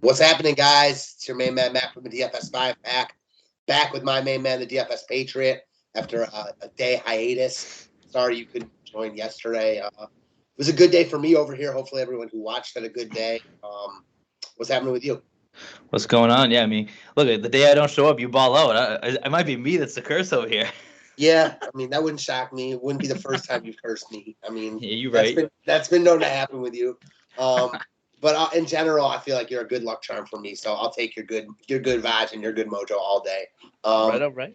What's happening, guys? It's your main man, Matt from the DFS 5 back with my main man, the DFS Patriot, after a day hiatus. Sorry you couldn't join yesterday. It was a good day for me over here. Hopefully everyone who watched had a good day. What's happening with you? What's going on? Yeah, I mean, look, the day I don't show up, you ball out. It might be me that's the curse over here. Yeah, I mean, that wouldn't shock me. It wouldn't be the first time you've cursed me. I mean, Yeah, you're that's right. been known to happen with you. But in general, I feel like you're a good luck charm for me. So I'll take your good vibes and your good mojo all day. Right up, right.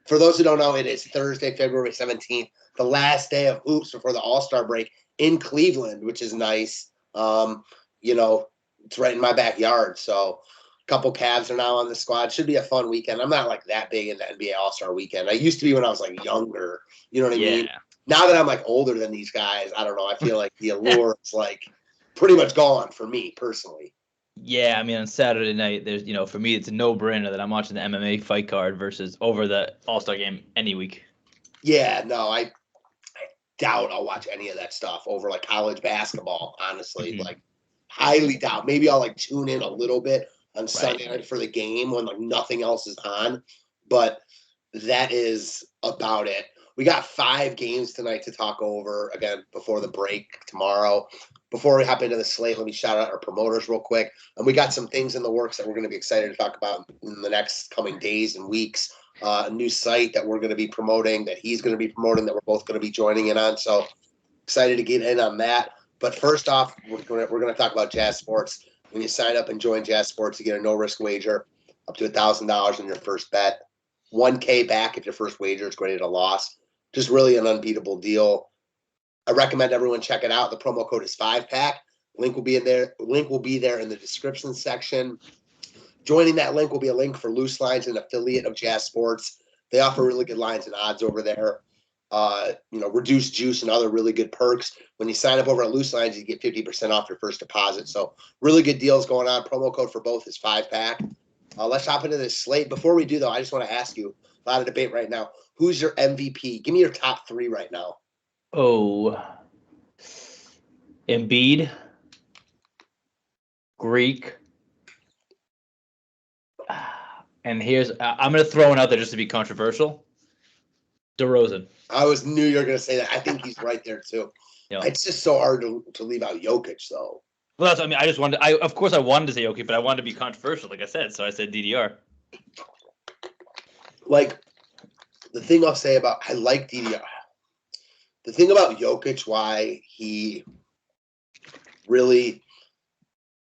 For those who don't know, it is Thursday, February 17th, the last day of hoops before the All-Star break in Cleveland, which is nice. It's right in my backyard. So a couple Cavs are now on the squad. Should be a fun weekend. I'm not like that big in the NBA All-Star weekend. I used to be when I was like younger. You know what I mean? Yeah. Now that I'm like older than these guys, I don't know. I feel like the allure is like pretty much gone for me personally. Yeah, I mean, on Saturday night, there's, for me, it's a no-brainer that I'm watching the MMA fight card versus over the All-Star game any week. Yeah, no, I doubt I'll watch any of that stuff over like college basketball, honestly. Mhm. Like highly doubt. Maybe I'll like tune in a little bit on Sunday Right. night for the game when like nothing else is on. But that is about it. We got 5 games tonight to talk over again before the break tomorrow. Before we hop into the slate, let me shout out our promoters real quick. And we got some things in the works that we're going to be excited to talk about in the next coming days and weeks. A new site that we're going to be promoting, that he's going to be promoting, that we're both going to be joining in on. So excited to get in on that. But first off, we're going to talk about Jazz Sports. When you sign up and join Jazz Sports, you get a no risk wager up to $1,000 on your first bet. 1K back if your first wager is graded a loss. Just really an unbeatable deal. I recommend everyone check it out. The promo code is 5PACK. Link will be in there. Link will be there in the description section. Joining that link will be a link for Loose Lines, an affiliate of Jazz Sports. They offer really good lines and odds over there. Reduced juice and other really good perks. When you sign up over at Loose Lines, you get 50% off your first deposit. So really good deals going on. Promo code for both is 5PACK. Let's hop into this slate. Before we do, though, I just want to ask you, a lot of debate right now. Who's your MVP? Give me your top 3 right now. Oh, Embiid, Greek, and I'm going to throw one out there just to be controversial. DeRozan. I knew you were going to say that. I think he's right there, too. Yeah. It's just so hard to leave out Jokic, though. Well, that's, I mean, I just wanted. Of course, I wanted to say Jokic, but I wanted to be controversial, like I said, so I said DDR. Like, the thing I'll say about I like DDR. The thing about Jokic, why he really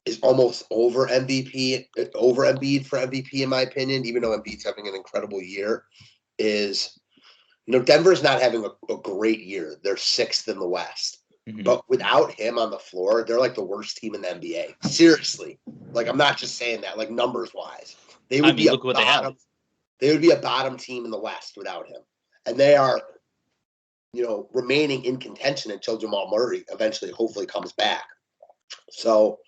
is almost over Embiid for MVP, in my opinion, even though Embiid's having an incredible year, is Denver's not having a great year. They're 6th in the West. Mm-hmm. But without him on the floor, they're like the worst team in the NBA. Seriously. Like, I'm not just saying that, like numbers wise. They would be look what they have. They would be a bottom team in the West without him. And they are, remaining in contention until Jamal Murray eventually hopefully comes back. So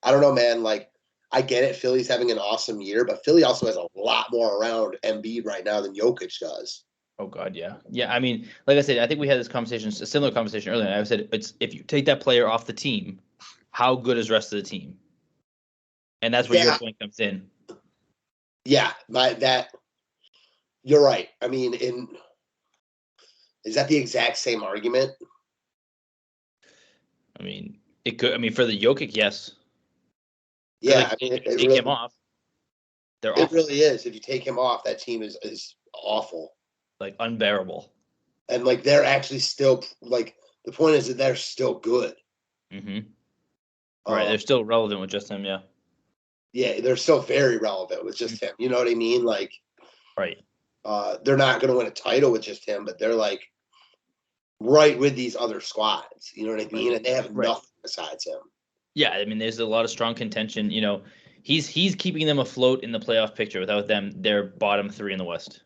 I don't know, man. Like, I get it. Philly's having an awesome year, but Philly also has a lot more around Embiid right now than Jokic does. Oh God, yeah, yeah. I mean, like I said, I think we had this conversation, a similar conversation earlier. And I said, it's if you take that player off the team, how good is the rest of the team? And that's where your point comes in. Yeah, you're right. I mean, is that the exact same argument? I mean, it could. I mean, for the Jokic, yes. Yeah, like, if you take him off, they're awful. It really is. If you take him off, that team is awful. Like, unbearable. And, like, they're actually still, like, the point is that they're still good. Mm-hmm. Right, they're still relevant with just him, yeah. Yeah, they're still very relevant with just him. You know what I mean? Like, right. They're not going to win a title with just him, but they're, like, right with these other squads. You know what I mean? Right. And they have nothing besides him. Yeah, I mean, there's a lot of strong contention. He's keeping them afloat in the playoff picture. Without them, they're bottom 3 in the West.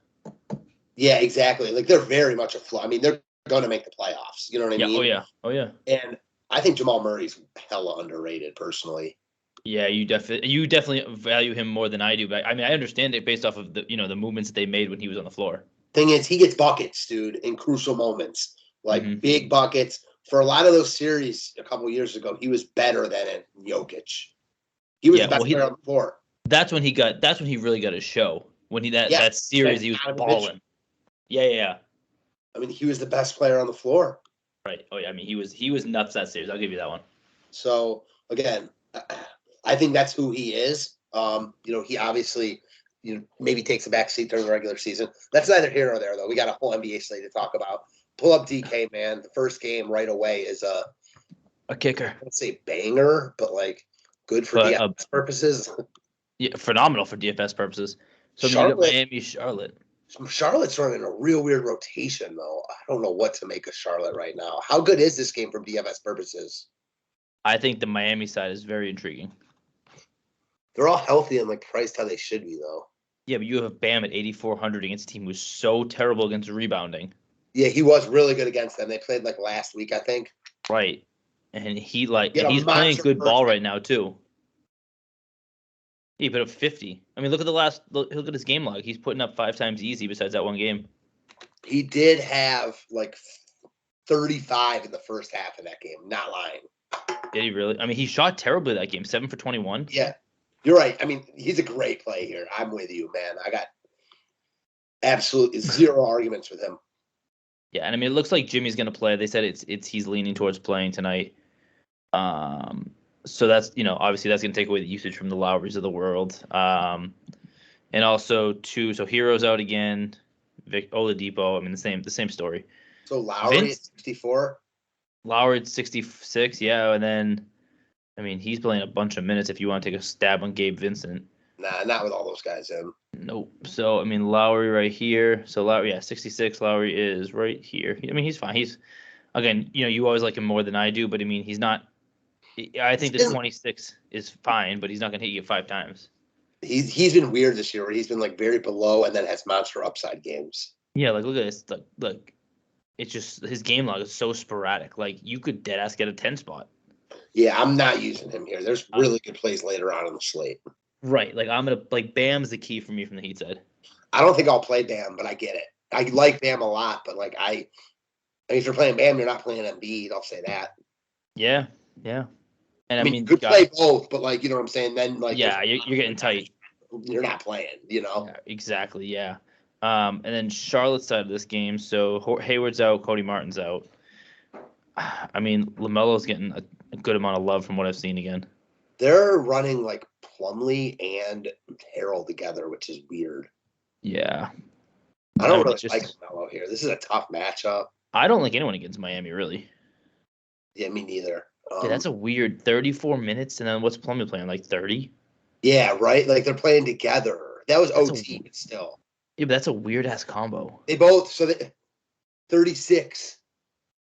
Yeah, exactly. Like, they're very much afloat. I mean, they're going to make the playoffs. You know what I mean? Oh, yeah. And I think Jamal Murray's hella underrated, personally. Yeah, you definitely value him more than I do. But I mean, I understand it based off of the the movements that they made when he was on the floor. Thing is, he gets buckets, dude, in crucial moments, like big buckets. For a lot of those series a couple years ago, he was better than Jokic. He was the best player on the floor. That's when he really got his show. When that series he was balling. Yeah. I mean, he was the best player on the floor. Right. Oh yeah. I mean, he was nuts that series. I'll give you that one. So again, I think that's who he is. He obviously, maybe takes a back seat during the regular season. That's neither here nor there, though. We got a whole NBA slate to talk about. Pull up DK, man. The first game right away is a kicker. I wouldn't say banger, but like good for DFS purposes. Yeah, phenomenal for DFS purposes. So you got Miami, Charlotte. Charlotte's running a real weird rotation, though. I don't know what to make of Charlotte right now. How good is this game for DFS purposes? I think the Miami side is very intriguing. They're all healthy and like priced how they should be, though. Yeah, but you have Bam at 8,400 against a team who's so terrible against rebounding. Yeah, he was really good against them. They played like last week, I think. Right, and he's playing good ball right now too. He put up 50. I mean, look at his game log. He's putting up 5 times easy besides that one game. He did have like 35 in the first half of that game. Not lying. Did he really? I mean, he shot terribly that game. 7 for 21. Yeah, you're right. I mean, he's a great play here. I'm with you, man. I got absolutely zero arguments with him. Yeah, and I mean, it looks like Jimmy's going to play. They said he's leaning towards playing tonight. So that's, obviously that's going to take away the usage from the Lowrys of the world. And also so Hero's out again. Vic Oladipo. I mean, the same story. So Lowry at 64. Lowry at 66. Yeah, and then, I mean, he's playing a bunch of minutes. If you want to take a stab on Gabe Vincent. Nah, not with all those guys in. Nope. So I mean, Lowry right here. So Lowry, 66. Lowry is right here. I mean, he's fine. He's, again, you always like him more than I do, but I mean, he's not. I think the 26 is fine, but he's not going to hit you 5 times. He's been weird this year, where he's been like very below and then has monster upside games. Yeah, like look at this. Look, it's just his game log is so sporadic. Like you could dead ass get a 10 spot. Yeah, I'm not using him here. There's really good plays later on in the slate. Right, like I'm gonna Bam's the key for me from the Heat side. I don't think I'll play Bam, but I get it. I like Bam a lot, but like I mean, if you're playing Bam, you're not playing Embiid. I'll say that. Yeah. And I mean, you could play both, but like, you know what I'm saying? Then like, yeah, you're getting tight. You're not playing, Yeah, exactly. Yeah. And then Charlotte's side of this game. So Hayward's out, Cody Martin's out. I mean, LaMelo's getting a good amount of love from what I've seen again. They're running like Plumlee and Harrell together, which is weird. Yeah. I don't really like LaMelo here. This is a tough matchup. I don't like anyone against Miami, really. Yeah, me neither. Yeah, that's a weird 34 minutes, and then what's Plumlee playing, like 30? Yeah, right? Like they're playing together. That was OT, but still. Yeah, but that's a weird-ass combo. They 36.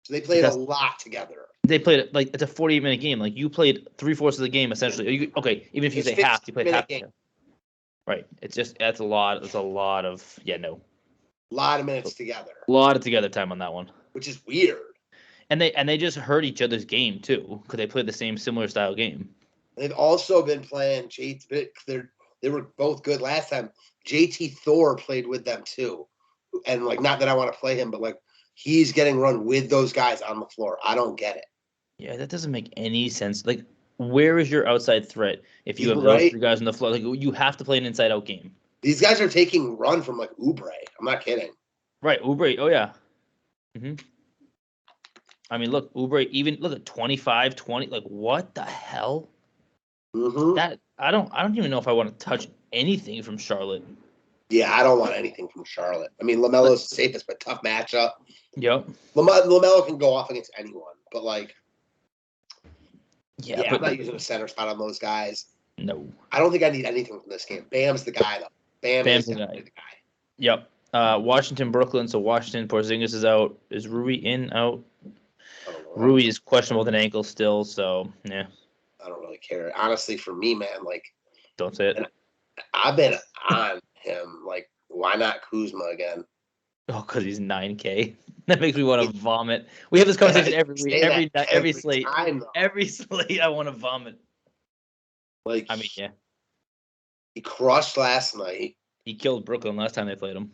So they played a lot together. They played, like, it's a 48-minute game. Like, you played 3/4 of the game, essentially. Okay, even if you say half, you played half. Game. Right. That's a lot. It's a lot of, A lot of minutes together. A lot of together time on that one. Which is weird. And they just hurt each other's game, too, because they played the same similar style game. They've also been playing they were both good last time. JT Thor played with them, too. And, like, not that I want to play him, but, like, he's getting run with those guys on the floor. I don't get it. Yeah, that doesn't make any sense. Like, where is your outside threat if you have those 3 guys on the floor? Like, you have to play an inside-out game. These guys are taking run from, like, Oubre. I'm not kidding. Right, Oubre. Oh, yeah. Mm-hmm. I mean, look, Oubre, look at 25, 20. Like, what the hell? Mm-hmm. That I don't even know if I want to touch anything from Charlotte. Yeah, I don't want anything from Charlotte. I mean, LaMelo's the safest, but tough matchup. Yep. LaMelo can go off against anyone, but like, but I'm not using a center spot on those guys. No. I don't think I need anything from this game. Bam's the guy, though. Bam's the guy. Yep. Washington, Brooklyn. So Washington, Porzingis is out. Is Rui in, out? Rui is questionable with an ankle still, so, yeah. I don't really care. Honestly, for me, man, like. Don't say it. I've been on him. Like, why not Kuzma again? Oh, because he's 9K. That makes me want to vomit. We have this conversation every week, every slate. Every slate, I want to vomit. Like, I mean, yeah. He crushed last night. He killed Brooklyn last time they played him.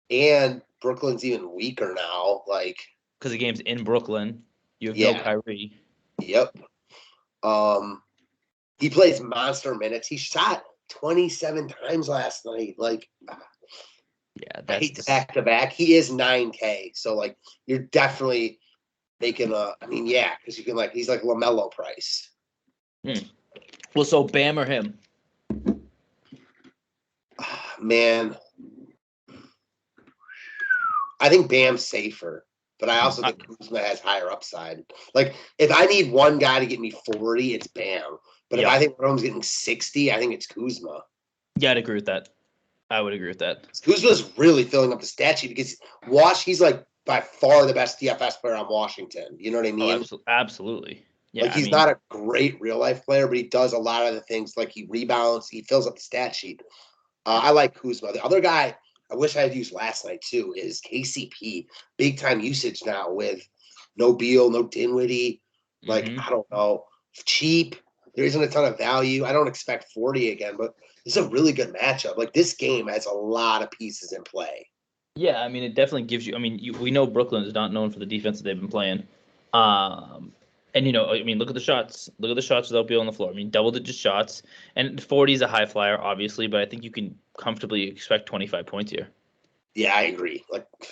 And Brooklyn's even weaker now. Like, because the game's in Brooklyn. You have no Kyrie. Yep. He plays monster minutes. He shot 27 times last night. Like, Yeah, I that's hate the back-to-back. He is 9K. So, like, you're definitely making because you can, like, he's like LaMelo price. Well, so Bam or him? Man. I think Bam's safer, but I also think Kuzma has higher upside. Like, if I need one guy to get me 40, it's Bam. But if I think Rome's getting 60, I think it's Kuzma. Yeah, I'd agree with that. I would agree with that. Kuzma's really filling up the stat sheet because he's like by far the best DFS player on Washington. You know what I mean? Oh, absolutely. Yeah, like, he's not a great real life player, but he does a lot of the things. Like, he rebounds, he fills up the stat sheet. I like Kuzma. The other guy I wish I had used last night too is KCP. Big time usage now with no Beal, no Dinwiddie. Like, I don't know. Cheap. There isn't a ton of value. I don't expect 40 again, but this is a really good matchup. Like, this game has a lot of pieces in play. Yeah, I mean, it definitely gives you. I mean, we know Brooklyn is not known for the defense that they've been playing. And I mean, look at the shots. Look at the shots without Beal on the floor. I mean, double-digit shots, and 40 is a high flyer, obviously, but I think you can comfortably expect 25 points here. Yeah, I agree.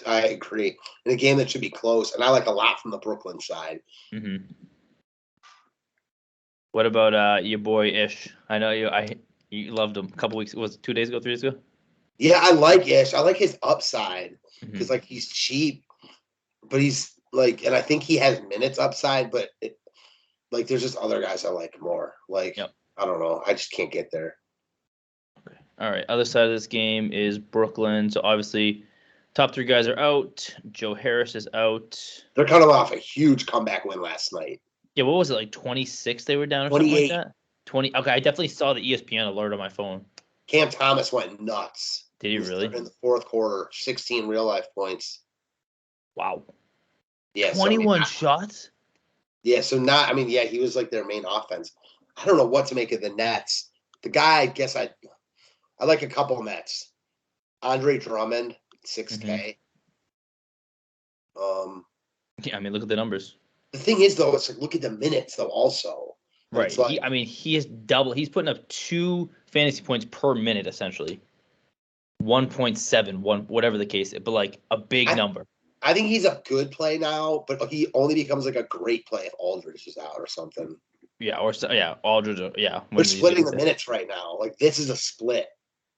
I agree. In a game that should be close, and I like a lot from the Brooklyn side. Mm-hmm. What about your boy Ish? I know you loved him a couple weeks. Was it 2 days ago, 3 days ago? Yeah, I like Ish. I like his upside because like, he's cheap, but he's like, and I think he has minutes upside, but there's just other guys I like more. Like, I don't know. I just can't get there. Okay. All right. Other side of this game is Brooklyn. So obviously, top 3 guys are out. Joe Harris is out. They're coming off a huge comeback win last night. Yeah, what was it, like 26 they were down or something like that? 20. Okay, I definitely saw the ESPN alert on my phone. Cam Thomas went nuts. Did he really? In the fourth quarter, 16 real life points. Wow. Yeah, 21 shots? Yeah, he was like their main offense. I don't know what to make of the Nets. The guy, I guess I like a couple of Nets. Andre Drummond, 6K. Yeah, I mean, look at the numbers. The thing is, though, it's like, look at the minutes, though, also. Right. Like, he is double. He's putting up 2 fantasy points per minute, essentially. 1.7, whatever the case is, but like a big number. I think he's a good play now, but he only becomes like a great play if Aldridge is out or something. Yeah, Aldridge. Yeah, we're splitting the minutes right now. Like, this is a split.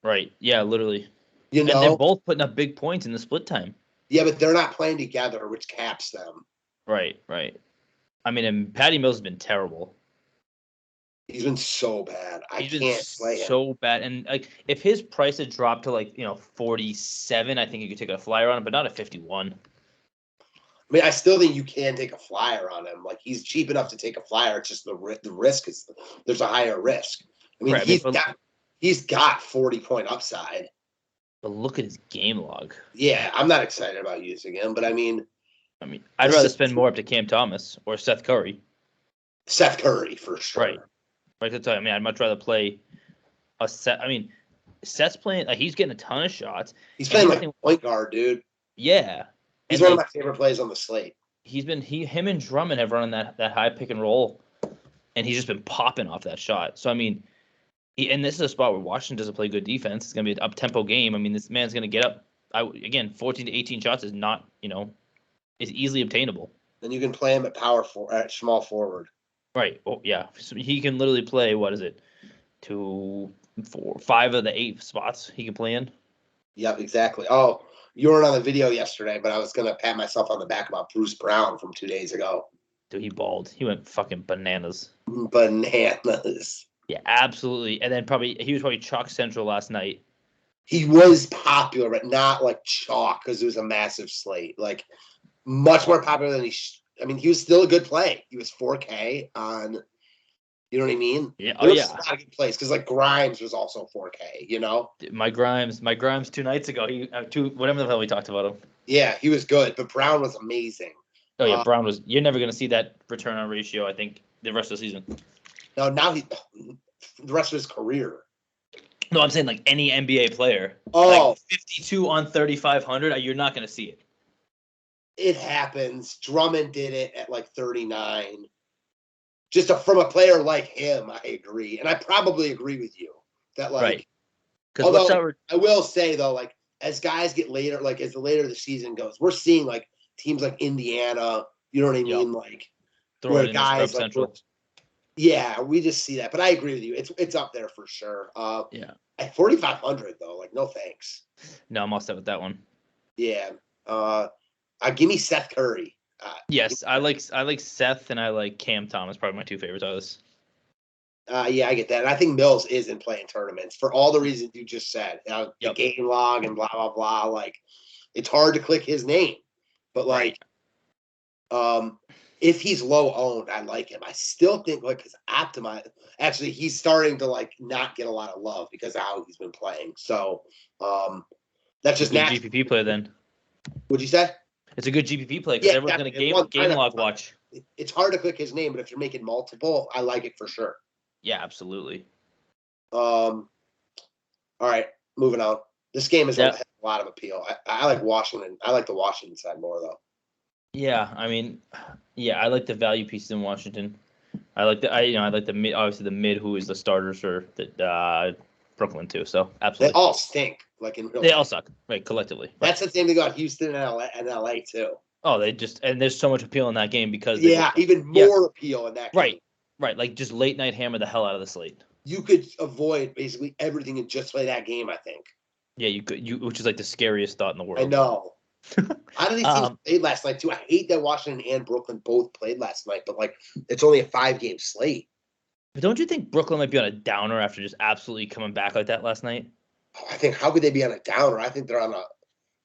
Right. Yeah, literally. And they're both putting up big points in the split time. Yeah, but they're not playing together, which caps them. Right. I mean, and Patty Mills has been terrible. He's been so bad. I can't play him. So bad. And like, if his price had dropped to 47, I think you could take a flyer on him, but not at 51. I mean, I still think you can take a flyer on him. Like, he's cheap enough to take a flyer. It's just the risk is there's a higher risk. I mean, he's got 40-point upside. But look at his game log. Yeah, I'm not excited about using him, but I mean, I'd rather spend more up to Cam Thomas or Seth Curry. Seth Curry for sure. Right. Like to tell you, I mean, I'd much rather play a set. I mean, Seth's playing. Like, he's getting a ton of shots. He's playing like point guard, dude. Yeah. He's one of my favorite plays on the slate. Him and Drummond have run that high pick and roll, and he's just been popping off that shot. So I mean, and this is a spot where Washington doesn't play good defense. It's gonna be an up tempo game. I mean, this man's gonna get up. 14 to 18 shots is not, is easily obtainable. Then you can play him at small forward. Right. Oh yeah. So he can literally play. What is it? 2, 4, 5 of the 8 spots he can play in. Yep, exactly. Oh, you weren't on the video yesterday, but I was going to pat myself on the back about Bruce Brown from 2 days ago. Dude, he balled. He went fucking bananas. Bananas. Yeah, absolutely. And then he was probably chalk central last night. He was popular, but not like chalk because it was a massive slate. Like, much more popular than he was still a good play. He was 4K on, you know what I mean? Yeah. Oh, yeah. Not a good place because like Grimes was also 4K, My Grimes 2 nights ago. Whatever the hell we talked about him. Yeah, he was good, but Brown was amazing. Oh yeah, Brown was. You're never going to see that return on ratio, I think, the rest of the season. No, now the rest of his career. No, I'm saying like any NBA player. Oh, like 52 on 3,500. You're not going to see it. It happens. Drummond did it at like 39. from a player like him, I agree. And I probably agree with you that, like, Right. although I will say, though, like, as guys get later, like, as the later the season goes, we're seeing, like, teams like Indiana, you know what I mean? Like, Throw where it in guys, like, Central. yeah, we just see that. But I agree with you. It's up there for sure. Yeah. At 4,500, though, like, no thanks. No, I'm all set with that one. Yeah. Give me Seth Curry. Yes, I like Seth and I like Cam Thomas. Probably my two favorites out of this. Yeah, I get that. And I think Mills isn't playing tournaments for all the reasons you just said. The game log and blah, blah, blah. Like, it's hard to click his name. But, like, if he's low owned, I like him. I still think, like, his optimize. Actually, he's starting to, like, not get a lot of love because of how he's been playing. So, that's just a good GPP play then. What'd you say? It's a good GPP play because everyone's going to game log watch. It's hard to click his name, but if you're making multiple, I like it for sure. Yeah, absolutely. All right, moving on. This game has a lot of appeal. I like Washington. I like the Washington side more, though. Yeah, I mean, I like the value pieces in Washington. I like the mid, obviously the mid who is the starters for the Brooklyn too. So absolutely, they all stink. Like in real they life. all suck, right? Collectively, right. That's the same thing about Houston and LA too. Oh, and there's so much appeal in that game because even more appeal in that game. Right, like just late night hammer the hell out of the slate. You could avoid basically everything and just play that game, I think. Yeah, you could. Which is like the scariest thought in the world. I know. How did these teams played last night too? I hate that Washington and Brooklyn both played last night, but like it's only a 5-game slate. But don't you think Brooklyn might be on a downer after just absolutely coming back like that last night? I think how could they be on a downer? I think they're on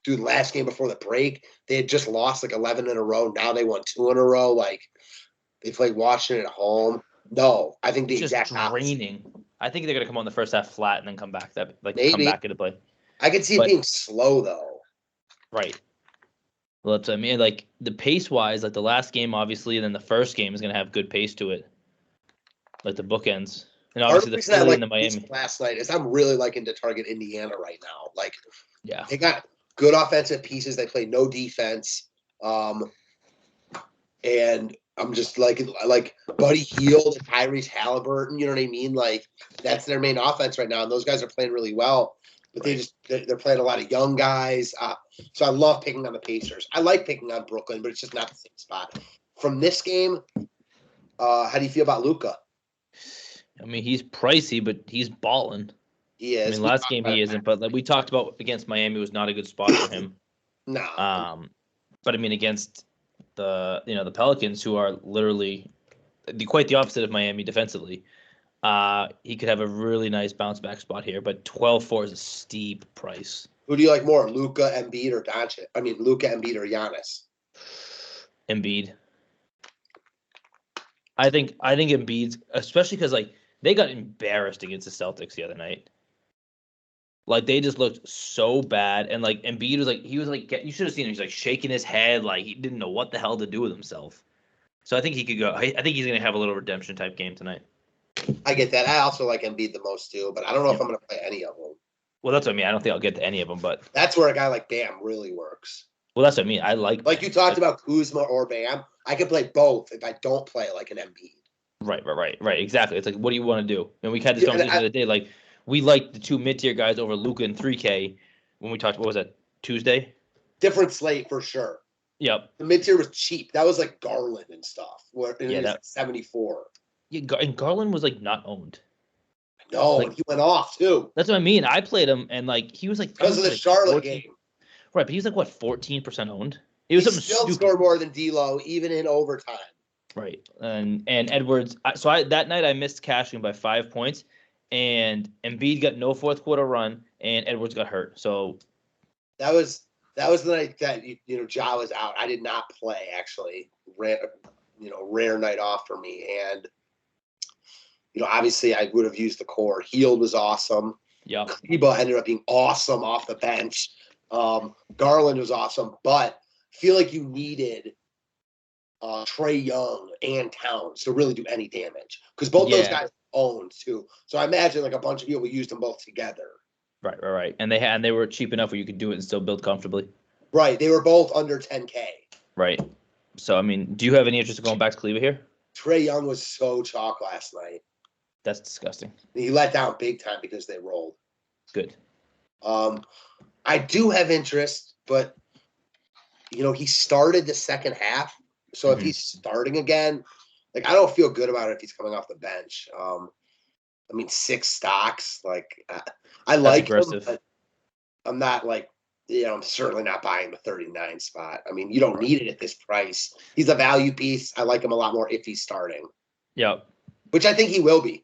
last game before the break, they had just lost like 11 in a row. Now they won 2 in a row. Like they played Washington at home. No, I think the exact draining. Opposite. I think they're gonna come on the first half flat and then come back come back into play. I could see it being slow though. Right. Well, that's what I mean. Like the pace wise, like the last game, obviously, and then the first game is gonna have good pace to it. Like the bookends. And obviously the Philly and the Miami. Last night is I'm really liking to target Indiana right now. Like they got good offensive pieces. They play no defense. And I'm just like Buddy Hield and Tyrese Halliburton, you know what I mean? Like that's their main offense right now. And those guys are playing really well. But they're playing a lot of young guys. So I love picking on the Pacers. I like picking on Brooklyn, but it's just not the same spot. From this game, how do you feel about Luka? I mean, he's pricey, but he's balling. He is. I mean, last game he isn't, but like we talked about against Miami was not a good spot for him. No. But I mean, against the Pelicans, who are literally quite the opposite of Miami defensively, he could have a really nice bounce back spot here. But 12-4 is a steep price. Who do you like more, Luka, Embiid, or Doncic? I mean, Luka, Embiid, or Giannis? Embiid. I think Embiid's, especially because like they got embarrassed against the Celtics the other night. Like they just looked so bad, and like Embiid was like you should have seen him. He's like shaking his head, like he didn't know what the hell to do with himself. So I think he could go. I think he's gonna have a little redemption type game tonight. I get that. I also like Embiid the most too, but I don't know if I'm gonna play any of them. Well, that's what I mean. I don't think I'll get to any of them, but that's where a guy like Bam really works. Well, that's what I mean. I like you talked about Kuzma or Bam. I could play both if I don't play like an Embiid. Right. Exactly. It's like, what do you want to do? And we had this conversation the other day. Like, we like the two mid-tier guys over Luka and 3K when we talked. What was that? Tuesday. Different slate for sure. Yep. The mid-tier was cheap. That was like Garland and stuff. It was like 74. Yeah, and Garland was like not owned. No, he went off too. That's what I mean. I played him, and like he was like because of the Charlotte game. Right, but he was like what 14% owned. It was something still scored more than D'Lo even in overtime. Right, and Edwards. So that night I missed cashing by 5 points, and Embiid got no fourth quarter run, and Edwards got hurt. So that was the night that Ja was out. I did not play actually. Rare night off for me, and obviously I would have used the core. Hield was awesome. Yeah, Kleba ended up being awesome off the bench. Garland was awesome, but I feel like you needed Trae Young and Towns to really do any damage because both those guys owned too. So I imagine like a bunch of people used them both together. Right. And they were cheap enough where you could do it and still build comfortably. Right. They were both under 10K. Right. So I mean, do you have any interest in going back to Kleba here? Trae Young was so chalk last night. That's disgusting. He let down big time because they rolled. Good. I do have interest, but he started the second half. So if he's starting again, like I don't feel good about it if he's coming off the bench. 6 stocks. Like I like aggressive. him, but I'm not like I'm certainly not buying the 39 spot. I mean, you don't need it at this price. He's a value piece. I like him a lot more if he's starting. Yep. Which I think he will be.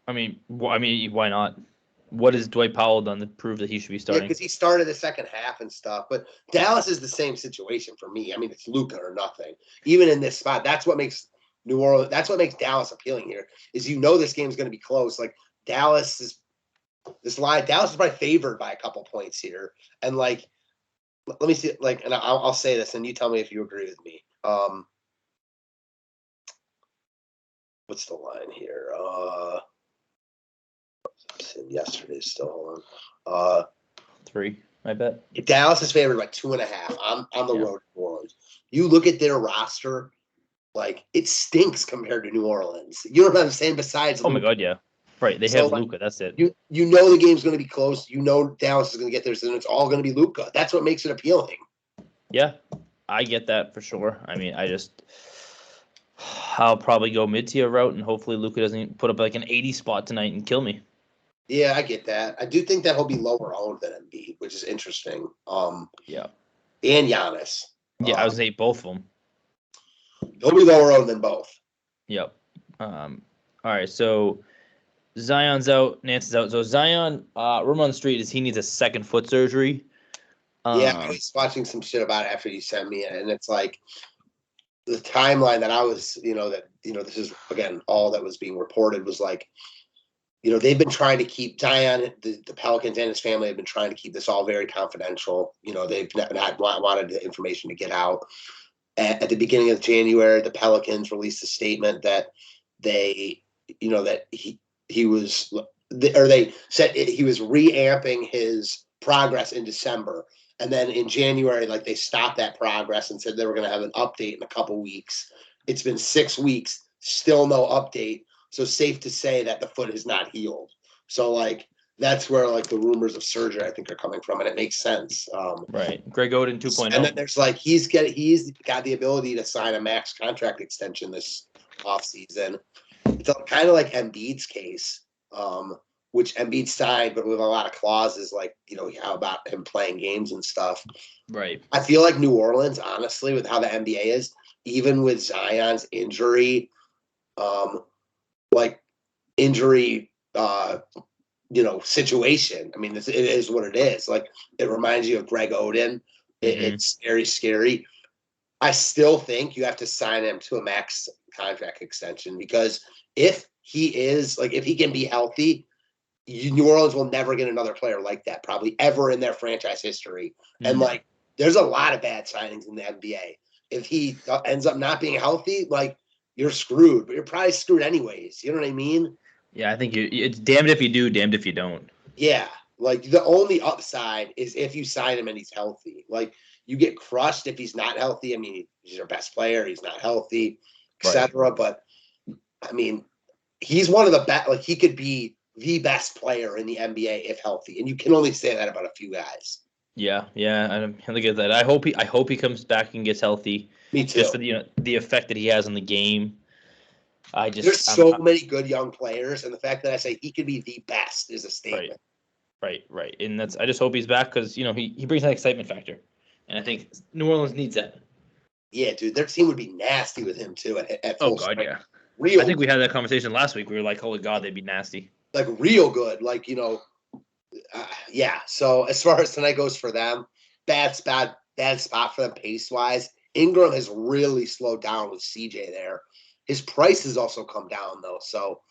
I mean, why not? What has Dwight Powell done to prove that he should be starting? Yeah, because he started the second half and stuff. But Dallas is the same situation for me. I mean, it's Luka or nothing. Even in this spot, that's what makes New Orleans. That's what makes Dallas appealing here. Is this game's going to be close. Like Dallas is probably favored by a couple points here. And like, let me see. Like, and I'll say this, and you tell me if you agree with me. What's the line here? Yesterday's still on. 3, I bet. Dallas is favored by 2.5 on the road to New Orleans. You look at their roster, like it stinks compared to New Orleans. You know what I'm saying? Besides, my God, yeah, right. They have Luka. That's it. You know the game's going to be close. You know Dallas is going to get theirs, and it's all going to be Luka. That's what makes it appealing. Yeah, I get that for sure. I mean, I'll probably go mid-tier route, and hopefully Luka doesn't put up like an 80 spot tonight and kill me. Yeah, I get that. I do think that he'll be lower owned than Embiid, which is interesting. Yeah. And Giannis. Yeah, I was saying both of them. He'll be lower owned than both. Yep. All right, so Zion's out, Nance is out. So Zion, rumor on the street is he needs a second foot surgery. Yeah, I was watching some shit about it after you sent me it, and it's like the timeline that I was, this is again all that was being reported was like, they've been trying to keep Zion, the Pelicans and his family have been trying to keep this all very confidential. They've not wanted the information to get out. At the beginning of January, the Pelicans released a statement that they said he was reamping his progress in December. And then in January, like they stopped that progress and said they were going to have an update in a couple weeks. It's been 6 weeks, still no update. So safe to say that the foot is not healed. So like that's where like the rumors of surgery I think are coming from, and it makes sense. Right, Greg Oden 2.0. And then there's like he's got the ability to sign a max contract extension this offseason. It's kind of like Embiid's case, which Embiid signed, but with a lot of clauses like how about him playing games and stuff. Right. I feel like New Orleans, honestly, with how the NBA is, even with Zion's injury. Situation. I mean, it is what it is. Like, it reminds you of Greg Oden. It's scary, scary. I still think you have to sign him to a max contract extension because if he can be healthy, New Orleans will never get another player like that probably ever in their franchise history. And like, there's a lot of bad signings in the NBA. If he ends up not being healthy, like, you're screwed, but you're probably screwed anyways. You know what I mean? Yeah, I think it's damned if you do, damned if you don't. Yeah, like the only upside is if you sign him and he's healthy. Like you get crushed if he's not healthy. I mean, he's your best player. He's not healthy, etc. Right. But I mean, he's one of the best. Like he could be the best player in the NBA if healthy, and you can only say that about a few guys. Yeah, I look at that. I hope he comes back and gets healthy. Me too. Just for the effect that he has on the game. There's so many good young players, and the fact that I say he could be the best is a statement. Right. And I just hope he's back because he brings that excitement factor, and I think New Orleans needs that. Yeah, dude, their team would be nasty with him too at full strength. Yeah. Real. I think we had that conversation last week. We were like, holy God, they'd be nasty. Like real good, like yeah. So as far as tonight goes for them, bad spot for them pace wise. Ingram has really slowed down with CJ there. His price has also come down, though. So,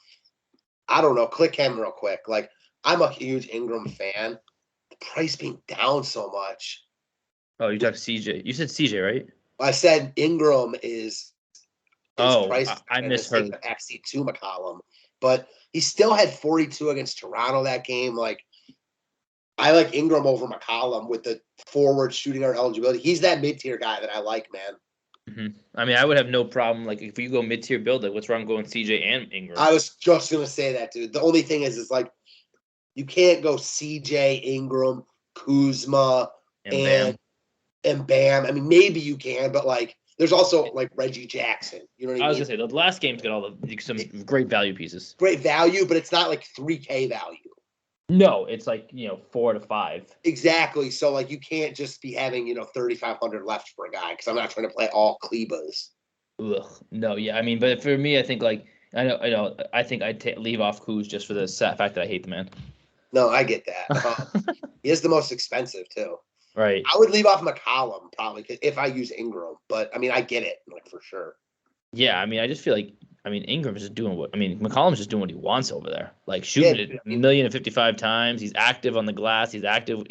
I don't know. Click him real quick. Like, I'm a huge Ingram fan. The price being down so much. Oh, you talked CJ. You said CJ, right? I said Ingram is price. I misheard. The backseat to McCollum. But he still had 42 against Toronto that game. Like, I like Ingram over McCollum with the forward shooting guard eligibility. He's that mid-tier guy that I like, man. I mean, I would have no problem. Like, if you go mid-tier build, like, what's wrong going CJ and Ingram? I was just going to say that, dude. The only thing is like, you can't go CJ, Ingram, Kuzma, and Bam. I mean, maybe you can, but like, there's also like Reggie Jackson. You know what I mean? I was gonna say the last game's got some great value pieces. Great value, but it's not like 3K value. No, it's like 4 to 5. Exactly. So like, you can't just be having 3,500 left for a guy because I'm not trying to play all Klebas. Ugh, no, yeah. I mean, but for me, I think like I think I'd leave off Kuz just for the fact that I hate the man. No, I get that. He is the most expensive too. Right. I would leave off McCollum probably if I use Ingram, but I mean, I get it, like, for sure. Yeah, I mean, I just feel like Ingram's just doing McCollum's just doing what he wants over there, like shooting it 1,055 times. He's active on the glass. He's active.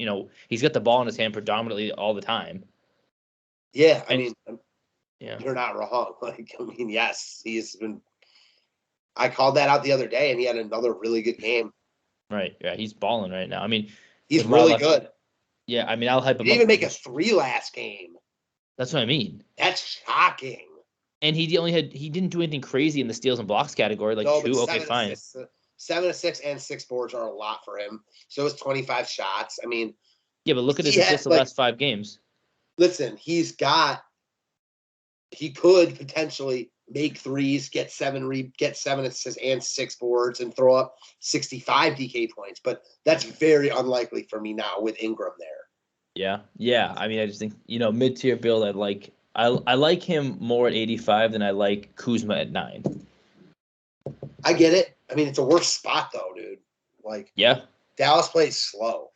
He's got the ball in his hand predominantly all the time. Yeah, yeah, you're not wrong. Like, yes, he's been. I called that out the other day, and he had another really good game. Right. Yeah, he's balling right now. I mean, he's really good. Yeah, I mean, I'll hype him up. He didn't even make a 3 last game. That's what I mean. That's shocking. And he didn't do anything crazy in the steals and blocks category. Like 2, okay, fine. 7 assists and 6 boards are a lot for him. So it's 25 shots. I mean, yeah, but look at his assists the last 5 games. Listen, he could potentially make threes, get 7 assists and 6 boards, and throw up 65 DK points. But that's very unlikely for me now with Ingram there. Yeah. I mean, I just think mid-tier build. I like him more at 85 than I like Kuzma at 9. I get it. I mean, it's a worse spot though, dude. Like, yeah, Dallas plays slow.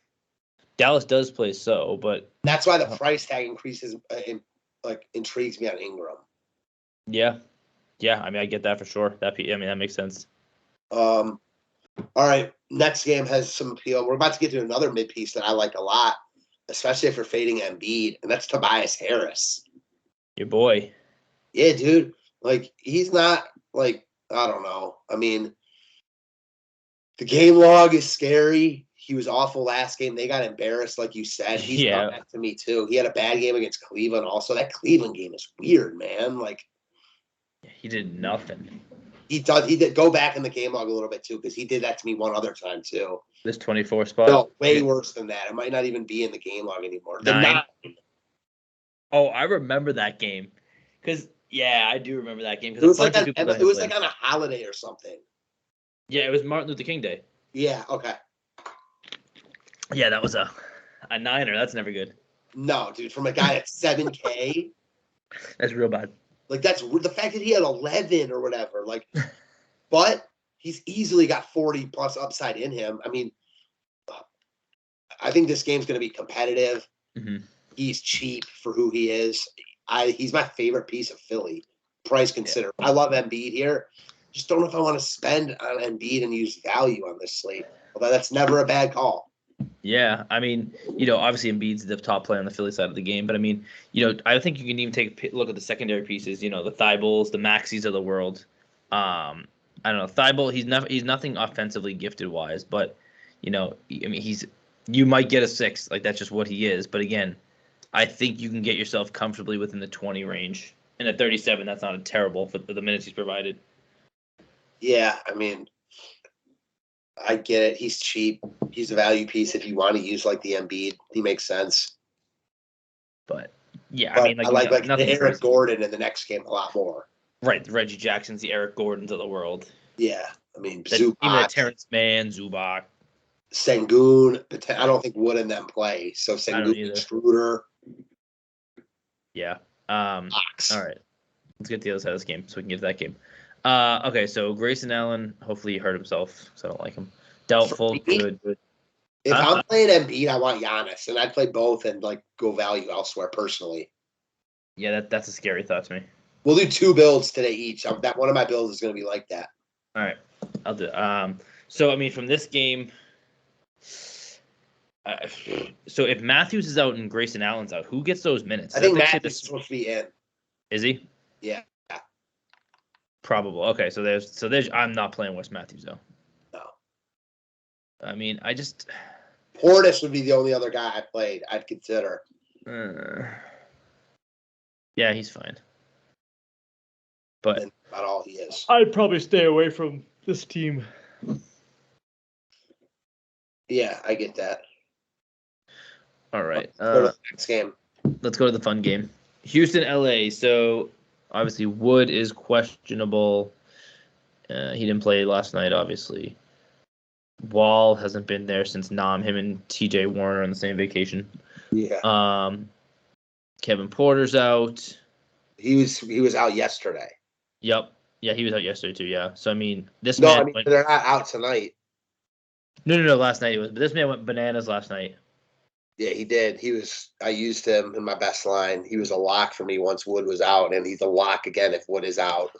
Dallas does play so, but that's why the price tag increases. Intrigues me on Ingram. Yeah. I mean, I get that for sure. That makes sense. All right, next game has some appeal. We're about to get to another mid piece that I like a lot, especially if you're fading Embiid, and that's Tobias Harris. Your boy. Yeah, dude. Like, he's not like, I don't know. I mean, the game log is scary. He was awful last game. They got embarrassed, like you said. He's done that to me too. He had a bad game against Cleveland. Also, that Cleveland game is weird, man. Like, he did nothing. He did go back in the game log a little bit too, because he did that to me one other time too. This 24 spot. No, way worse than that. It might not even be in the game log anymore. 9. Oh, I remember that game. I do remember that game. It was like on a holiday or something. Yeah, it was Martin Luther King Day. Yeah. Okay. Yeah, that was a niner. That's never good. No, dude, from a guy at 7K. That's real bad. Like, that's the fact that he had 11 or whatever. Like, but he's easily got 40 plus upside in him. I mean, I think this game's going to be competitive. Mm-hmm. He's cheap for who he is. He's my favorite piece of Philly, price considered. I love Embiid here. Just don't know if I want to spend on Embiid and use value on this slate. Although that's never a bad call. Yeah, I mean, obviously Embiid's the top player on the Philly side of the game, but I mean, I think you can even take a look at the secondary pieces. The Thybulls, the Maxis of the world. I don't know, Thibault. He's nothing offensively gifted wise, but you might get a 6. Like, that's just what he is. But again, I think you can get yourself comfortably within the 20 range, and at 37, that's not terrible for the minutes he's provided. Yeah, I mean, I get it. He's cheap. He's a value piece if you want to use like the Embiid. He makes sense. But yeah, I mean, I like the Eric Gordon in the next game a lot more. Right, the Reggie Jacksons, the Eric Gordons of the world. Yeah, I mean, Zubac, even Terrence Mann, Zubac, Sengun. I don't think Wood and them play. So Sengun, Schroeder. Yeah. All right. Let's get to the other side of this game so we can get to that game. Okay, so Grayson Allen, hopefully he hurt himself, so I don't like him. Doubtful, good. If I'm playing Embiid, I want Giannis, and I'd play both and go value elsewhere personally. Yeah, that's a scary thought to me. We'll do 2 builds today each. That one of my builds is going to be like that. All right, I'll do it. So I mean, from this game, so if Matthews is out and Grayson Allen's out, who gets those minutes? I think Matthews is supposed to be in. Is he? Yeah. Probable. Okay, so there's. I'm not playing Wes Matthews though. No. I mean, I just. Hornets would be the only other guy I'd consider. Yeah, he's fine. But and about all he is. I'd probably stay away from this team. Yeah, I get that. All right. Go to the next game. Let's go to the fun game. Houston, LA. So obviously Wood is questionable. He didn't play last night, obviously. Wall hasn't been there since Nam. Him and TJ Warner on the same vacation. Yeah. Kevin Porter's out. He was out yesterday. Yep. Yeah, he was out yesterday too. Yeah. So I mean, this No, man. I mean they're not out tonight. No. Last night he was, but this man went bananas last night. Yeah, he did. I used him in my best line. He was a lock for me once Wood was out, and he's a lock again if Wood is out.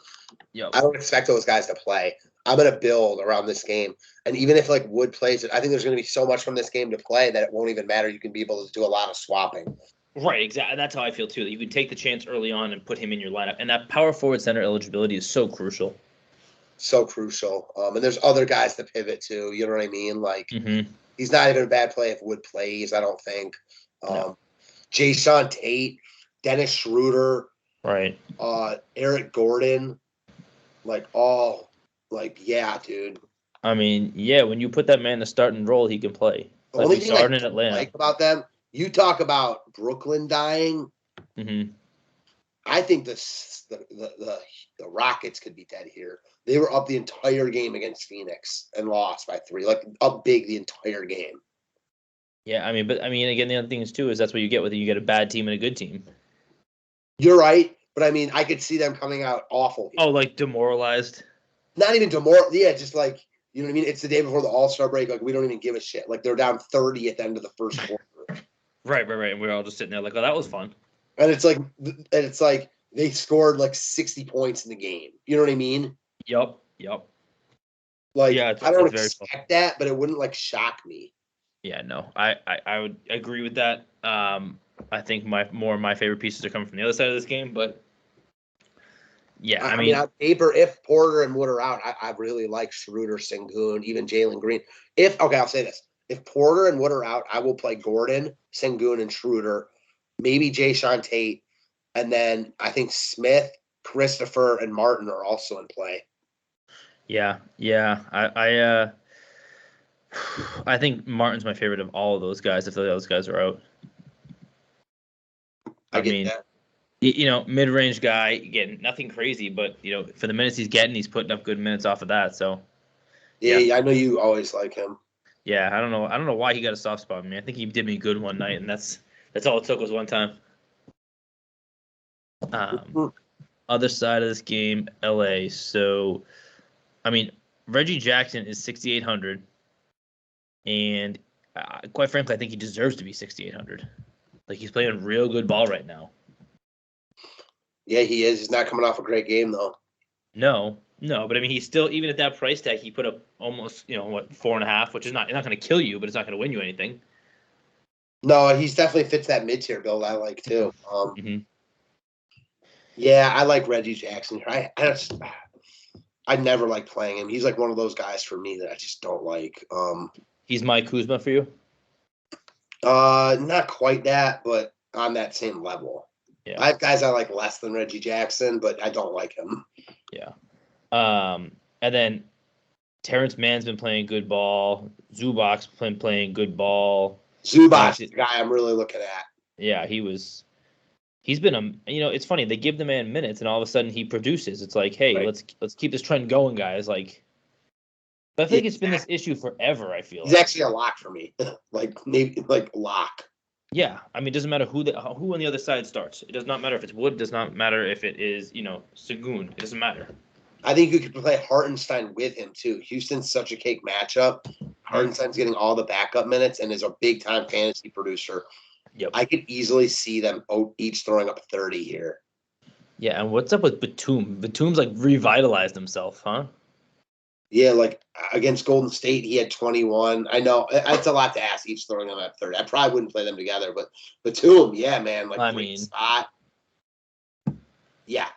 Yep. I don't expect those guys to play. I'm going to build around this game. And even if like Wood plays it, I think there's going to be so much from this game to play that it won't even matter. You can be able to do a lot of swapping. Right, exactly. That's how I feel too. That you can take the chance early on and put him in your lineup, and that power forward center eligibility is so crucial. So crucial. And there's other guys to pivot to. You know what I mean? Like he's not even a bad play if Wood plays. I don't think. No. Jason Tate, Dennis Schroeder, right? Eric Gordon, yeah, dude. I mean, yeah, when you put that man in the starting role, he can play. The only thing I don't like about them, you talk about Brooklyn dying. Mm-hmm. I think the Rockets could be dead here. They were up the entire game against Phoenix and lost by 3, like up big the entire game. Yeah, I mean, again, the other thing is too is that's what you get with it. You get a bad team and a good team. You're right, but I mean, I could see them coming out awful here. Oh, like demoralized? Not even demoralized. Yeah, just like, you know what I mean? It's the day before the All-Star break. Like, we don't even give a shit. Like, they're down 30 at the end of the first quarter. Right. And we're all just sitting there like, oh, that was fun. And it's like they scored like 60 points in the game. You know what I mean? Yep. Like, yeah, I don't expect that, but it wouldn't like shock me. Yeah, no, I would agree with that. I think more of my favorite pieces are coming from the other side of this game, but yeah, I mean on paper, if Porter and Wood are out, I really like Schroeder, Sengun, even Jalen Green. I'll say this. If Porter and Wood are out, I will play Gordon, Sengun, and Schroeder, maybe Jason Tate, and then I think Smith, Christopher, and Martin are also in play. Yeah. I think Martin's my favorite of all of those guys. If those guys are out, I mean, that. Mid-range guy, again, nothing crazy, but for the minutes he's getting, he's putting up good minutes off of that. So yeah, I know you always like him. Yeah, I don't know why he got a soft spot on me. I think he did me good one night, and that's all it took was one time. Other side of this game, LA. So, I mean, Reggie Jackson is 6,800. And quite frankly, I think he deserves to be 6,800. Like, he's playing real good ball right now. Yeah, he is. He's not coming off a great game, though. No, but I mean, he's still, even at that price tag, he put up almost, 4.5, which is not going to kill you, but it's not going to win you anything. No, he's definitely fits that mid-tier build I like, too. Yeah, I like Reggie Jackson. I never like playing him. He's like one of those guys for me that I just don't like. He's my Kuzma for you? Not quite that, but on that same level. Yeah. I have guys I like less than Reggie Jackson, but I don't like him. Yeah. And then Terrence Mann's been playing good ball. Zubac's been playing good ball. Zubac's the guy I'm really looking at. Yeah, he's been it's funny, they give the man minutes and all of a sudden he produces. It's like, hey, right. let's keep this trend going, guys. Like, but I think it's been this issue forever. I feel he's actually a lock for me. maybe lock. Yeah, I mean, it doesn't matter who on the other side starts. It does not matter if it's Wood. It does not matter if it is Sengun. It doesn't matter. I think you could play Hartenstein with him too. Houston's such a cake matchup. Hartenstein's getting all the backup minutes and is a big time fantasy producer. Yep. I could easily see them each throwing up 30 here. Yeah, and what's up with Batum? Batum's like revitalized himself, huh? Yeah, like against Golden State, he had 21. I know it's a lot to ask each throwing them at 30. I probably wouldn't play them together, but Batum, yeah, man, like great spot. Yeah.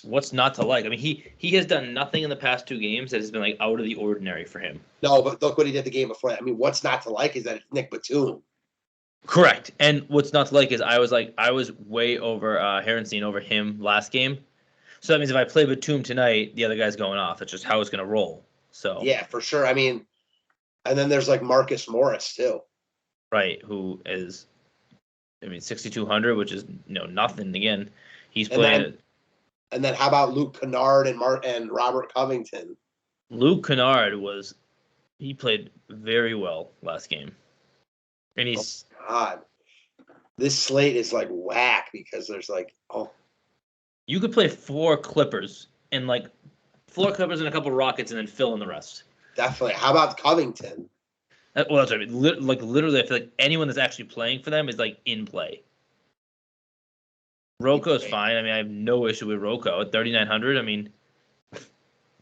What's not to like? I mean, he has done nothing in the past 2 games that has been like out of the ordinary for him. No, but look what he did the game before. I mean, what's not to like is that it's Nick Batum. Correct. And what's not to like is I was way over Harrenstein over him last game. So that means if I play Batum tonight, the other guy's going off. That's just how it's going to roll. So Yeah, for sure. I mean, and then there's like Marcus Morris too. right, who is, 6,200, which is nothing. Again, he's And playing. then how about Luke Kennard and Robert Covington? Luke Kennard he played very well last game, and he's God, this slate is like whack because there's like you could play 4 Clippers and like 4 Clippers and a couple Rockets, and then fill in the rest. definitely. How about Covington? Well, that's what I mean. Literally, I feel like anyone that's actually playing for them is like in play. Roko's fine. I have no issue with Roko at 3,900.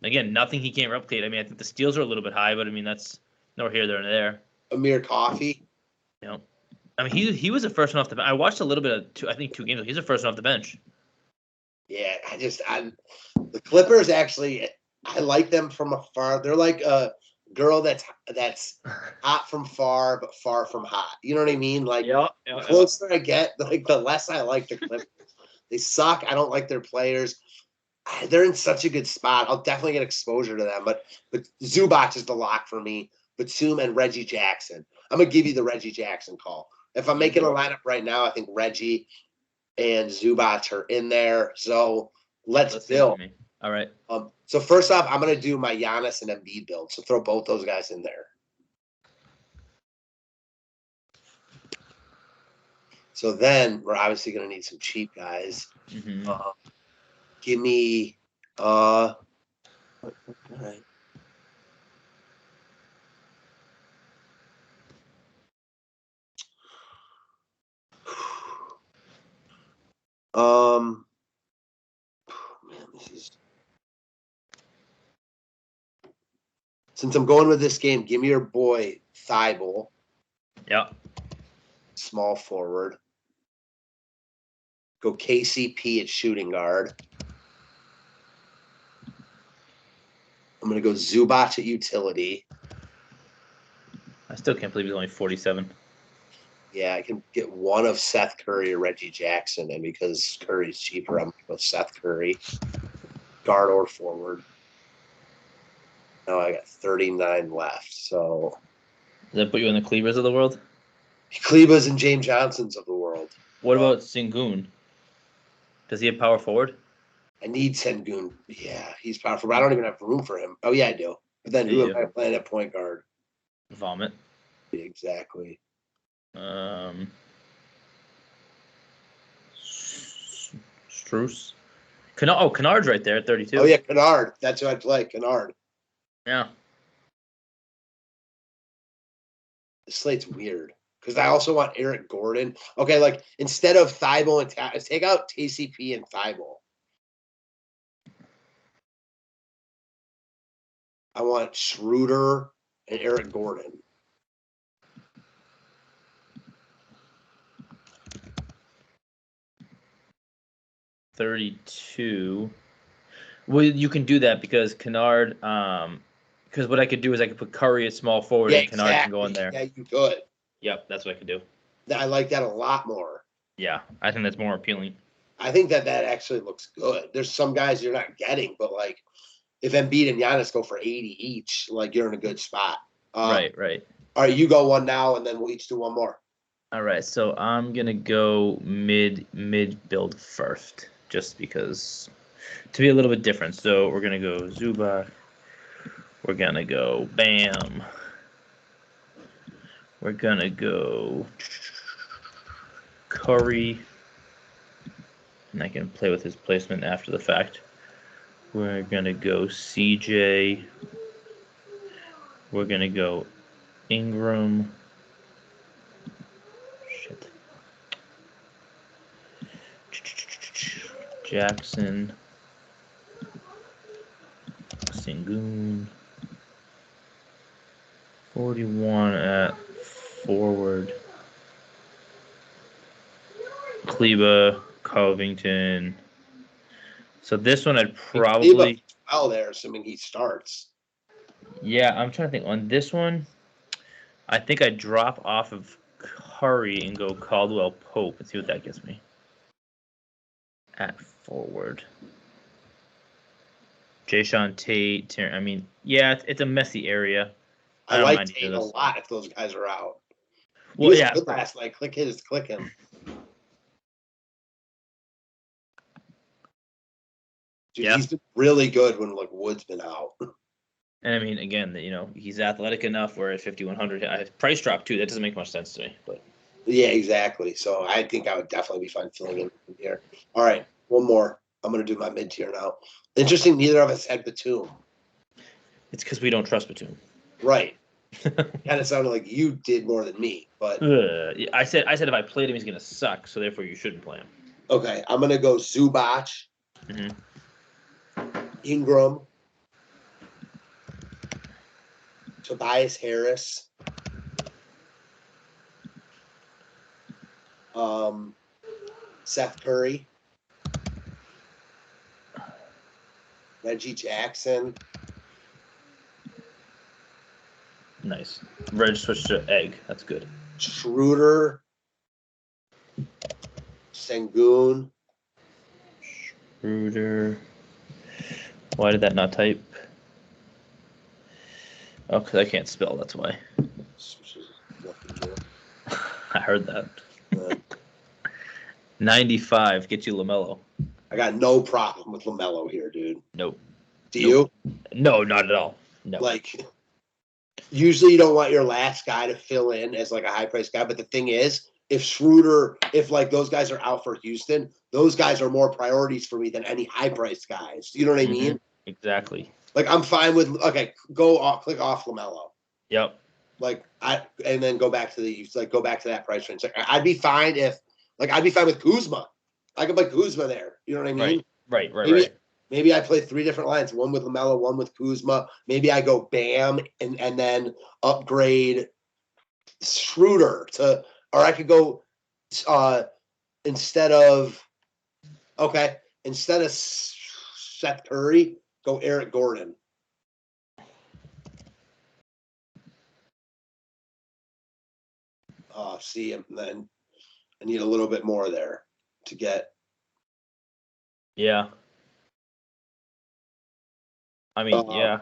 Again, nothing he can't replicate. I think the steals are a little bit high, but that's nor here nor there. Amir Coffey. He was the first one off the bench. I watched a little bit of 2 games. He's the first one off the bench. Yeah, the Clippers actually, I like them from afar. They're like a girl that's hot from far, but far from hot. You know what I mean? Like, the closer I get, like the less I like the Clippers. They suck. I don't like their players. They're in such a good spot. I'll definitely get exposure to them. But Zubac is the lock for me. Batum and Reggie Jackson. I'm going to give you the Reggie Jackson call. If I'm making a lineup right now, I think Reggie and Zubac are in there. So let's build. All right. So first off, I'm going to do my Giannis and Embiid build. So throw both those guys in there. So then we're obviously going to need some cheap guys. Mm-hmm. Give me all right. Man, this is. Since I'm going with this game, give me your boy Thibault. Yeah. Small forward. Go KCP at shooting guard. I'm going to go Zubac at utility. I still can't believe he's only 47. Yeah, I can get one of Seth Curry or Reggie Jackson, and because Curry's cheaper, I'm going to go Seth Curry, guard or forward. Now I got 39 left, so. Does that put you in the Cleavers of the world? Klebas and James Johnsons of the world. What about Sengun? Does he have power forward? I need Sengun. Yeah, he's powerful, but I don't even have room for him. Oh, yeah, I do. But then who am I playing at point guard? Vomit. Exactly. Struce. Kennard's right there at 32. Oh, yeah, Kennard. That's who I'd play, Kennard. Yeah. The slate's weird because I also want Eric Gordon. Okay, like instead of Thibault and take out TCP and Thibault. I want Schroeder and Eric Gordon. $32. Well, you can do that because Kennard. Because what I could do is I could put Curry at small forward and Kennard can go in there. Yeah, you could. Yep, that's what I could do. I like that a lot more. Yeah, I think that's more appealing. I think that actually looks good. There's some guys you're not getting, but like if Embiid and Giannis go for 80 each, like you're in a good spot. Right. All right, you go one now, and then we'll each do one more. All right, so I'm gonna go mid build first, just because to be a little bit different. So we're gonna go Zubac. We're gonna go Bam. We're gonna go Curry. And I can play with his placement after the fact. We're gonna go CJ. We're gonna go Ingram. Shit. Jackson. Sengun. 41 at forward. Kleba, Covington. So this one I'd probably. Well, there, assuming he starts. Yeah, I'm trying to think. On this one, I think I'd drop off of Curry and go Caldwell Pope and see what that gets me. At forward. Jayshawn Tate. I mean, yeah, it's a messy area. I don't like mind Tate either a of those. lot if those guys are out. He Well, was yeah, good last night. Click him. Dude, Yeah. he's been really good when like Wood's been out. and I mean, again, he's athletic enough. Where at 5,100, price drop too. That doesn't make much sense to me. But Yeah, exactly. So I think I would definitely be fine filling in here. All right, one more. I'm gonna do my mid tier now. Interesting. Neither of us had Batum. it's because we don't trust Batum. Right. Kind of sounded like you did more than me, but Yeah, I said if I played him, he's gonna suck. So therefore, you shouldn't play him. okay. I'm gonna go Zubac, Mhm. Ingram, Tobias Harris, Seth Curry, Reggie Jackson. Nice. Reg switched to egg. That's good. Schroeder, Sengun. Schroeder. Why did that not type? Oh, because I can't spell. That's why. I heard that. 95. Get you LaMelo. I got no problem with LaMelo here, dude. Nope. Do you? No, not at all. No. Like, usually you don't want your last guy to fill in as like a high price guy, but the thing is, if like those guys are out for Houston, those guys are more priorities for me than any high price guys. You know what I mean? Exactly. Like I'm fine with click off LaMelo. Yep. And then go back to that price range. Like I'd be fine with Kuzma. I could play Kuzma there. You know what I mean? Right. Maybe I play 3 different lines, one with LaMelo, one with Kuzma. Maybe I go Bam and then upgrade Schroeder or I could go instead of Seth Curry, go Eric Gordon. See, and then I need a little bit more there to get. Yeah. I mean, yeah.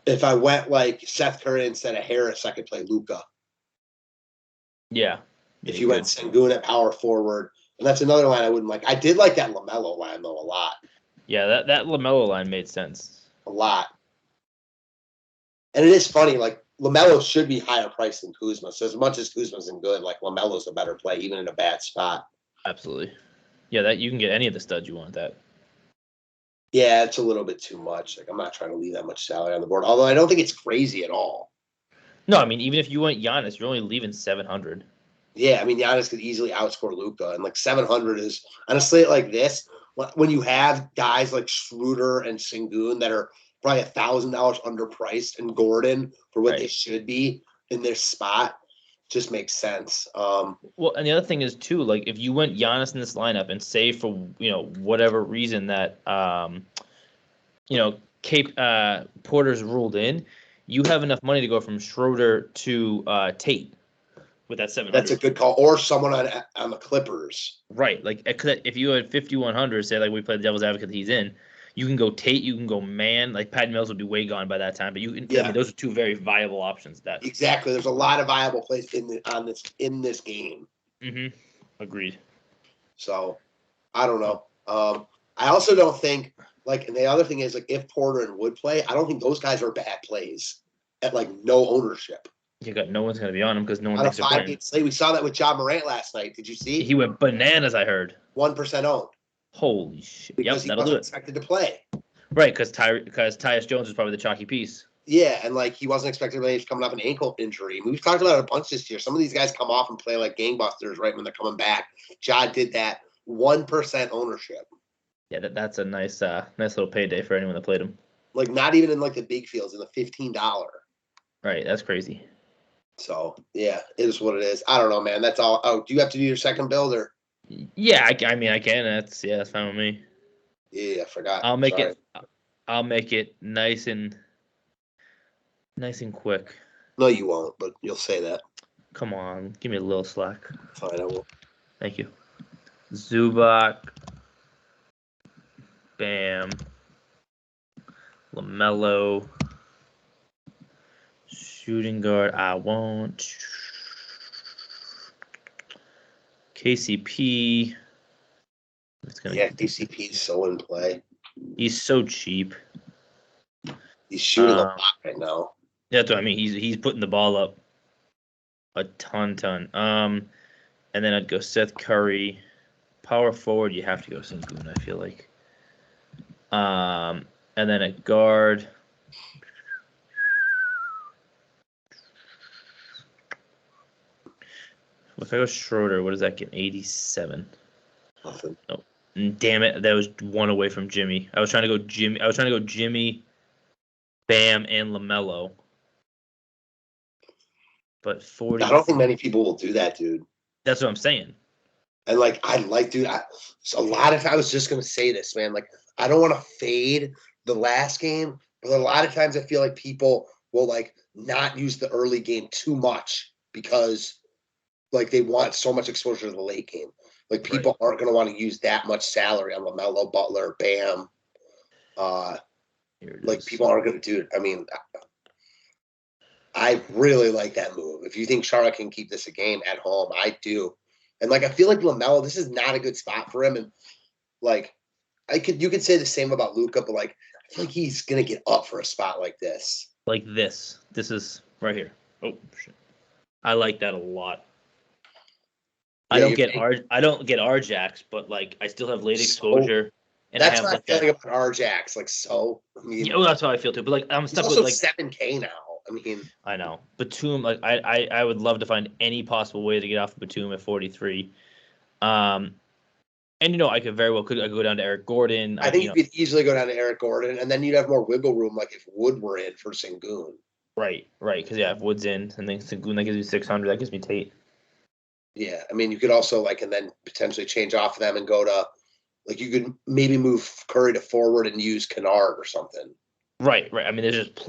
If I went like Seth Curry instead of Harris, I could play Luka. Yeah. If you went Sengun at power forward, and that's another line I wouldn't like. I did like that LaMelo line though a lot. Yeah, that LaMelo line made sense. A lot. And it is funny, like LaMelo should be higher priced than Kuzma. So as much as Kuzma's in good, like LaMelo's a better play, even in a bad spot. Absolutely. Yeah, that you can get any of the studs you want that. Yeah, it's a little bit too much. Like I'm not trying to leave that much salary on the board. Although I don't think it's crazy at all. No, I mean even if you went Giannis, you're only leaving 700. Yeah, I mean Giannis could easily outscore Luka, and like 700 is on a slate like this. When you have guys like Schroeder and Sengun that are probably $1,000 underpriced, and Gordon for what they should be in their spot, just makes sense. Well, and the other thing is too, like if you went Giannis in this lineup and say for whatever reason that Cape Porter's ruled in, you have enough money to go from Schroeder to Tate with that 700. That's a good call, or someone on the Clippers. Right, like if you had 5,100, say like we play the devil's advocate, he's in. You can go Tate, you can go Man. Like Patty Mills would be way gone by that time, but you can. I mean, those are 2 very viable options. That exactly. There's a lot of viable plays in this game. Mm-hmm. Agreed. So, I don't know. I also don't think and the other thing is like if Porter and Wood play, I don't think those guys are bad plays at like no ownership. You got no one's gonna be on him because no one On a thinks they're playing. 5-game slate, we saw that with John Morant last night. Did you see? He went bananas. I heard 1% owned. Holy shit! Because he wasn't expected to play. Right, because Tyus Jones is probably the chalky piece. Yeah, and like he wasn't expected to play. He's coming off an ankle injury. We've talked about it a bunch this year. Some of these guys come off and play like gangbusters right when they're coming back. Ja did that. 1% ownership. Yeah, that's a nice little payday for anyone that played him. Like not even in like the big fields, in the $15. Right, that's crazy. So yeah, it is what it is. I don't know, man. That's all. Oh, do you have to do your second build or? Yeah, I mean I can. That's fine with me. Yeah, I forgot. I'll make it nice and quick. No, you won't, but you'll say that. Come on, give me a little slack. Fine, I will. Thank you. Zubac. Bam. LaMelo. Shooting guard, I want. KCP. KCP is so in play. He's so cheap. He's shooting a lot right now. That's what I mean. He's putting the ball up a ton. And then I'd go Seth Curry. Power forward, you have to go Sengun, I feel like. And then at guard. If I go Schroeder, what does that get? 87. Nothing. Oh, damn it! That was one away from Jimmy. I was trying to go Jimmy, Bam, and LaMelo. But 40. I don't think many people will do that, dude. That's what I'm saying. And dude. A lot of times, I was just gonna say this, man. Like, I don't want to fade the last game, but a lot of times I feel like people will not use the early game too much because they want so much exposure to the late game. People aren't going to want to use that much salary on LaMelo, Butler, Bam. People aren't going to do it. I mean, I really like that move. If you think Charlotte can keep this a game at home, I do. And I feel like LaMelo, this is not a good spot for him. And you could say the same about Luka, but I feel like he's going to get up for a spot like this. Like this. This is right here. Oh shit. I like that a lot. I don't get RJax, but I still have late exposure. And that's I have what I'm feeling about RJax. That's how I feel too. But I'm stuck with also $7K now. I mean, I know Batum. I would love to find any possible way to get off of Batum at 43. And I could very well go down to Eric Gordon. I think you could easily go down to Eric Gordon, and then you'd have more wiggle room, if Wood were in for Sengun. Right. Because if Wood's in, and then Sengun that gives you 600, that gives me Tate. Yeah, I mean, you could also and then potentially change off of them and go to you could maybe move Curry to forward and use Kennard or something. Right. I mean,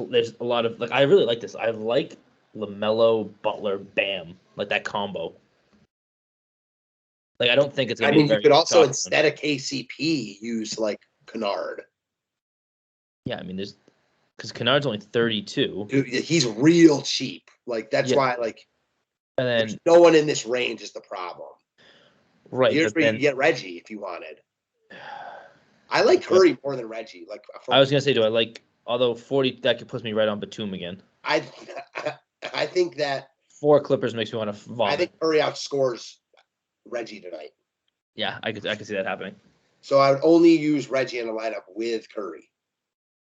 there's a lot of I really like this. I like LaMelo, Butler, Bam, that combo. I don't think it's gonna be. You could also instead of KCP use Kennard. Yeah, I mean, because Kennard's only 32. Dude, he's real cheap. That's why and then there's no one in this range is the problem. Right. Here's where you get Reggie if you wanted. I like Curry more than Reggie. I was gonna say, do I like? Although 40, that could put me right on Batum again. I think that 4 Clippers makes me want to vomit. I think Curry outscores Reggie tonight. Yeah, I could see that happening. So I would only use Reggie in a lineup with Curry.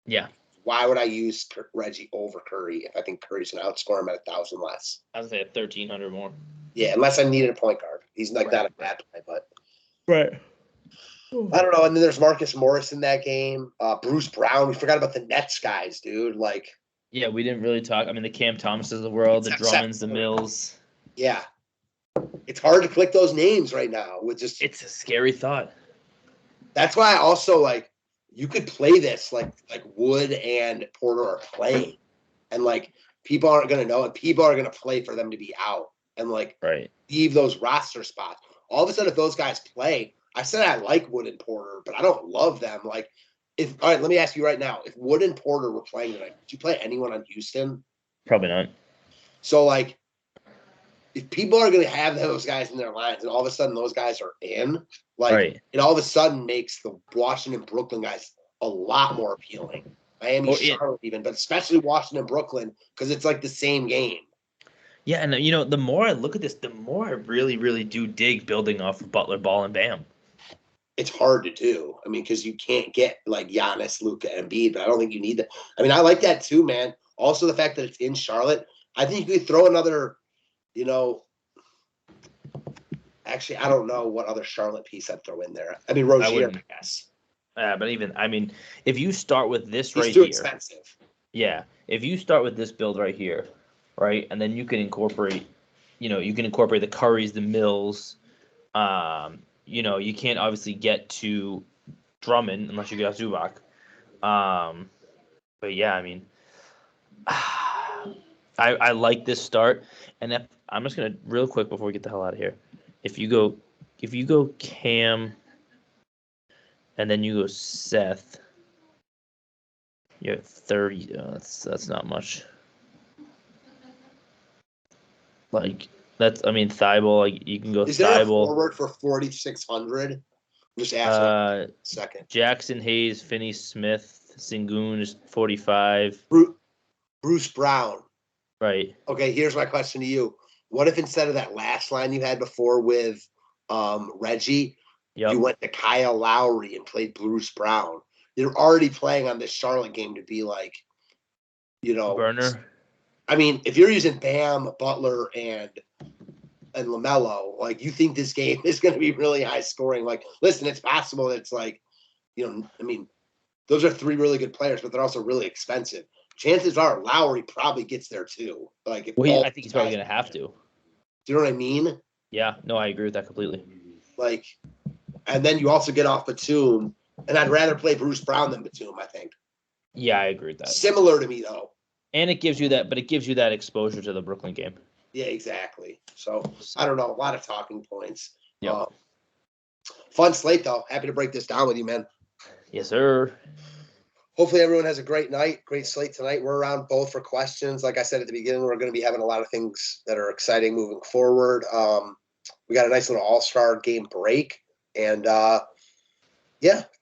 Yeah. Why would I use Reggie over Curry if I think Curry's going to outscore him at 1,000 less? I would say 1,300 more. Yeah, unless I needed a point guard. He's not a bad play, but right. I don't know. And then there's Marcus Morris in that game. Bruce Brown. We forgot about the Nets guys, dude. Yeah, we didn't really talk. I mean, the Cam Thomases of the world, the Drummonds, the Mills. Yeah. It's hard to click those names right now with just. It's a scary thought. That's why I also you could play this like Wood and Porter are playing, and people aren't gonna know it. People are gonna play for them to be out and leave those roster spots. All of a sudden, if those guys play, I said I like Wood and Porter, but I don't love them. All right, let me ask you right now: if Wood and Porter were playing tonight, would you play anyone on Houston? Probably not. So if people are going to have those guys in their lines and all of a sudden those guys are in, it all of a sudden makes the Washington, Brooklyn guys a lot more appealing. Miami, Charlotte even, but especially Washington, Brooklyn, because it's the same game. Yeah, and the more I look at this, the more I really, really do dig building off of Butler, Ball, and Bam. It's hard to do. I mean, because you can't get Giannis, Luka, and Embiid, but I don't think you need that. I mean, I like that too, man. Also, the fact that it's in Charlotte, I think you could throw another. Actually, I don't know what other Charlotte piece I'd throw in there. I mean, Rozier, I guess. But even, I mean, if you start with this He's right too here. expensive. Yeah. If you start with this build right here, right, and then you can incorporate, the Currys, the Mills. You can't obviously get to Drummond unless you get off Zubac. But yeah, I mean, I like this start, and I'm just gonna real quick before we get the hell out of here. If you go Cam, And then you go Seth. You're at 30. That's not much. Like Thibault. Like you can go Is there a Thibault. forward for 4,600? Just ask second. Jackson Hayes, Finney Smith, Sengun is 45. Bruce Brown. Right. Okay, here's my question to you. What if instead of that last line you had before with Reggie, you went to Kyle Lowry and played Bruce Brown? You're already playing on this Charlotte game to be like, burner. I mean, if you're using Bam, Butler, and LaMelo, like, you think this game is going to be really high scoring. Like, listen, it's possible that it's like, I mean, those are three really good players, but they're also really expensive. Chances are Lowry probably gets there too. Like, I think he's probably going to have to. Do you know what I mean? Yeah, no, I agree with that completely. Like, and then you also get off Batum, and I'd rather play Bruce Brown than Batum, I think. Yeah, I agree with that. Similar to me, though. And it gives you that exposure to the Brooklyn game. Yeah, exactly. So, I don't know. A lot of talking points. Yeah. Fun slate, though. Happy to break this down with you, man. Yes, sir. Hopefully everyone has a great night, great slate tonight. We're around both for questions. Like I said at the beginning, we're going to be having a lot of things that are exciting moving forward. We got a nice little all-star game break. And,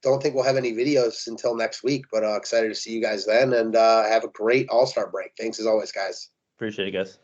don't think we'll have any videos until next week. But excited to see you guys then. And have a great all-star break. Thanks as always, guys. Appreciate it, guys.